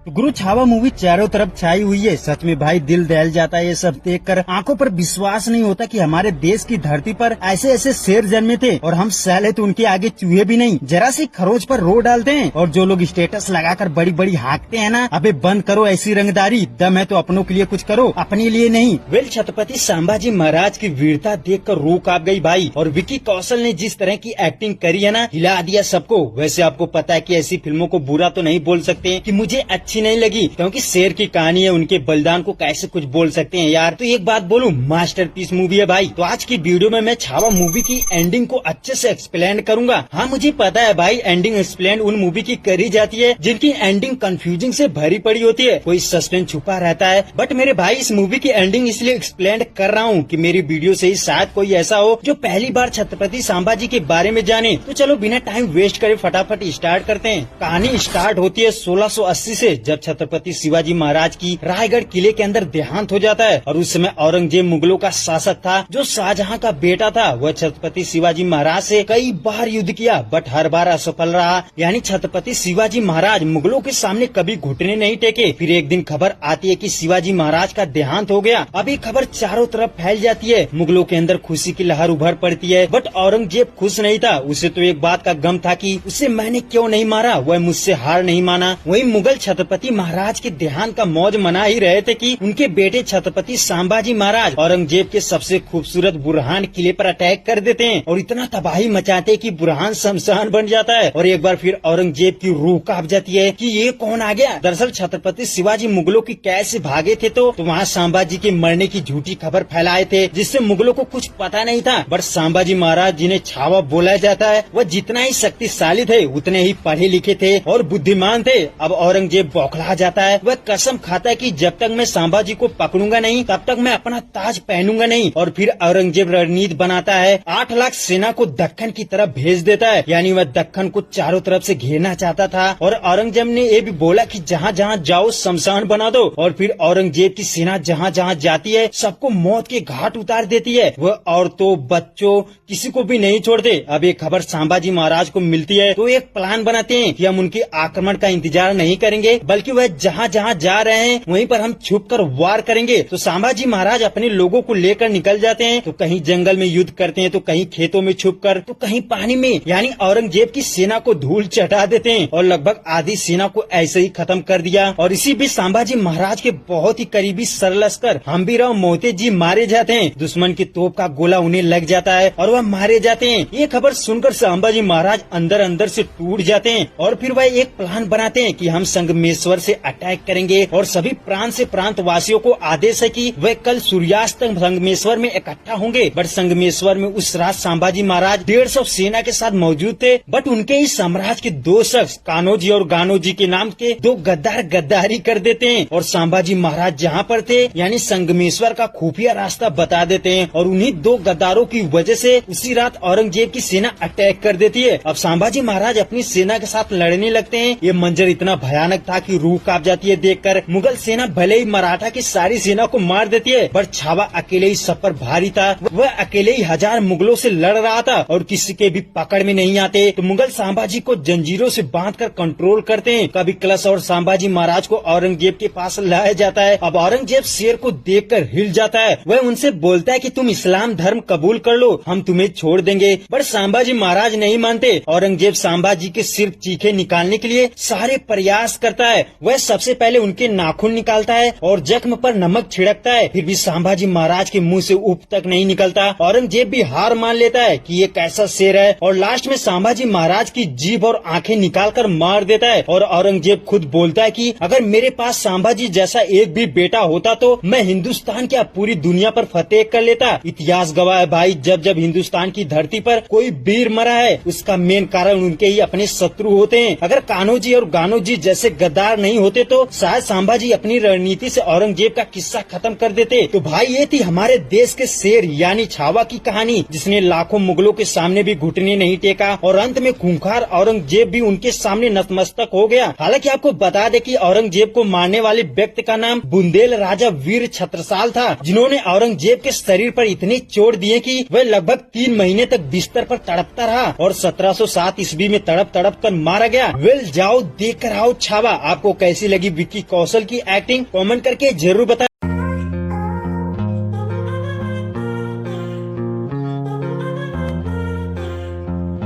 गुरु Chhaava movie चारों तरफ छाई हुई है। सच में भाई दिल दहल जाता है ये सब देखकर। आंखों पर विश्वास नहीं होता कि हमारे देश की धरती पर ऐसे ऐसे शेर जन्मे थे और हम साले तो उनके आगे चूहे भी नहीं। जरा सी खरोच पर रो डालते हैं और जो लोग स्टेटस लगाकर बड़ी बड़ी हाँकते हैं ना, अबे बंद करो ऐसी रंगदारी। दम है तो अपनों के लिए कुछ करो, अपने लिए नहीं। वेल, छत्रपति संभाजी महाराज की वीरता देखकर रूह कांप गई भाई। और विकी कौशल ने जिस तरह की एक्टिंग करी है ना, हिला दिया सबको। वैसे आपको पता है कि ऐसी फिल्मों को बुरा तो नहीं बोल सकते कि मुझे अच्छी नहीं लगी, क्योंकि शेर की कहानी है, उनके बलिदान को कैसे कुछ बोल सकते हैं यार। तो एक बात बोलूं, मास्टरपीस मूवी है भाई। तो आज की वीडियो में मैं छावा मूवी की एंडिंग को अच्छे से एक्सप्लेन करूंगा। हाँ, मुझे पता है भाई, एंडिंग एक्सप्लेन उन मूवी की करी जाती है जिनकी एंडिंग कंफ्यूजिंग से भरी पड़ी होती है, कोई सस्पेंस छुपा रहता है। बट मेरे भाई, इस मूवी की एंडिंग इसलिए एक्सप्लेन कर रहा हूँ कि मेरी वीडियो से ही शायद कोई ऐसा हो जो पहली बार छत्रपति संभाजी के बारे में जाने। तो चलो बिना टाइम वेस्ट करे फटाफट स्टार्ट करते हैं। कहानी स्टार्ट होती है 1680 से, जब छत्रपति शिवाजी महाराज की रायगढ़ किले के अंदर देहांत हो जाता है। और उस समय औरंगजेब मुगलों का शासक था, जो शाहजहां का बेटा था। वह छत्रपति शिवाजी महाराज से कई बार युद्ध किया, बट हर बार असफल रहा। यानी छत्रपति शिवाजी महाराज मुगलों के सामने कभी घुटने नहीं टेके। फिर एक दिन खबर आती है कि शिवाजी महाराज का देहांत हो गया। अब ये खबर चारों तरफ फैल जाती है। मुगलों के अंदर खुशी की लहर उभर पड़ती है, बट औरंगजेब खुश नहीं था। उसे तो एक बात का गम था कि उसे मैंने क्यों नहीं मारा, वह मुझसे हार नहीं माना। वही मुगल छत्रपति महाराज के देहांत का मौज मना ही रहे थे कि उनके बेटे छत्रपति संभाजी महाराज औरंगजेब के सबसे खूबसूरत बुरहान किले पर अटैक कर देते हैं और इतना तबाही मचाते कि बुरहान शमशान बन जाता है। और एक बार फिर औरंगजेब की रूह कांप जाती है कि ये कौन आ गया। दरअसल छत्रपति शिवाजी मुगलों की कैद से भागे थे, तो वहाँ संभाजी के मरने की झूठी खबर फैलाए थे, जिससे मुगलों को कुछ पता नहीं था। बट संभाजी महाराज, जिन्हें छावा बोला जाता है, वह जितना ही शक्तिशाली थे उतने ही पढ़े लिखे थे और बुद्धिमान थे। अब औरंगजेब बौखला जाता है। वह कसम खाता है कि जब तक मैं संभाजी को पकड़ूंगा नहीं, तब तक मैं अपना ताज पहनूंगा नहीं। और फिर औरंगजेब रणनीति बनाता है, 8 लाख सेना को दक्कन की तरफ भेज देता है। यानी वह दक्कन को चारों तरफ से घेरना चाहता था। और औरंगजेब ने ये भी बोला कि जहाँ जहाँ जाओ शमशान बना दो। और फिर औरंगजेब की सेना जहाँ जहाँ जाती है, सबको मौत के घाट उतार देती है। वह औरतों, बच्चों, किसी को भी नहीं छोड़ते। अब ये खबर संभाजी महाराज को मिलती है, तो एक प्लान बनाते हैं कि हम उनके आक्रमण का इंतजार नहीं करेंगे, बल्कि वह जहाँ जहाँ जा रहे हैं वहीं पर हम छुप कर वार करेंगे। तो संभाजी महाराज अपने लोगों को लेकर निकल जाते हैं। तो कहीं जंगल में युद्ध करते हैं, तो कहीं खेतों में छुपकर, तो कहीं पानी में। यानी औरंगजेब की सेना को धूल चटा देते हैं और लगभग आधी सेना को ऐसे ही खत्म कर दिया। और इसी बीच संभाजी महाराज के बहुत ही करीबी सरलश्कर हम्बीराव मोहिते जी मारे जाते हैं। दुश्मन की तोप का गोला उन्हें लग जाता है और वह मारे जाते हैं। ये खबर सुनकर संभाजी महाराज अंदर अंदर से टूट जाते हैं। और फिर वह एक प्लान बनाते हैं कि हम संगमेश्वर से अटैक करेंगे और सभी प्रांत से प्रांत वासियों को आदेश है कि वे कल सूर्यास्त तक संगमेश्वर में इकट्ठा होंगे। बट संगमेश्वर में उस रात संभाजी महाराज 150 सेना के साथ मौजूद थे। बट उनके ही साम्राज्य के 2 शख्स, कान्होजी और गानोजी के नाम के 2 गद्दार गद्दारी कर देते हैं और संभाजी महाराज जहाँ पर थे, यानी संगमेश्वर का खुफिया रास्ता बता देते हैं। और उन्हीं 2 गद्दारों की वजह से उसी रात औरंगजेब की सेना अटैक कर देती है। अब संभाजी महाराज अपनी सेना के साथ लड़ने लगते हैं। ये मंजर इतना भयानक था कि रूह कांप जाती है देखकर। मुगल सेना भले ही मराठा की सारी सेना को मार देती है, पर छावा अकेले ही सब पर भारी था। वह अकेले ही 1000 मुगलों से लड़ रहा था और किसी के भी पकड़ में नहीं आते। तो मुगल संभाजी को जंजीरों से बांधकर कंट्रोल करते हैं। कभी कलश और संभाजी महाराज को औरंगजेब के पास लाया जाता है। अब औरंगजेब शेर को देखकर हिल जाता है। वह उनसे बोलता है कि तुम इस्लाम धर्म कबूल कर लो, हम तुम्हें छोड़ देंगे। पर संभाजी महाराज नहीं मानते। औरंगजेब संभाजी के सिर्फ चीखे निकालने के लिए सारे प्रयास करता है। वह सबसे पहले उनके नाखून निकालता है और जख्म पर नमक छिड़कता है, फिर भी संभाजी महाराज के मुंह से उफ तक नहीं निकलता। औरंगजेब भी हार मान लेता है कि ये कैसा शेर है और लास्ट में संभाजी महाराज की जीभ और आंखें निकालकर मार देता है। और औरंगजेब खुद बोलता है कि अगर मेरे पास संभाजी जैसा एक भी बेटा होता तो मैं हिंदुस्तान क्या पूरी दुनिया पर फतेह कर लेता। इतिहास गवाह है भाई, जब जब हिंदुस्तान की धरती पर कोई वीर मरा है, उसका मेन कारण उनके ही अपने शत्रु होते हैं। अगर कान्होजी और गानोजी जैसे गद्दार नहीं होते तो शायद संभाजी अपनी रणनीति से औरंगजेब का किस्सा खत्म कर देते। तो भाई, ये थी हमारे देश के शेर यानी छावा की कहानी, जिसने लाखों मुगलों के सामने भी घुटने नहीं टेका और अंत में खूंखार औरंगजेब भी उनके सामने नतमस्तक हो गया। हालांकि आपको बता दें कि औरंगजेब को मारने वाले व्यक्ति का नाम बुंदेल राजा वीर छत्रसाल था, जिन्होंने औरंगजेब के शरीर पर इतनी चोट दिए कि वह लगभग 3 महीने तक बिस्तर पर तड़पता रहा और 1707 ईस्वी में तड़प तड़प कर मारा गया। वेल, जाओ देख कर आओ छावा। आपको कैसी लगी विक्की कौशल की एक्टिंग कमेंट करके जरूर बताएं।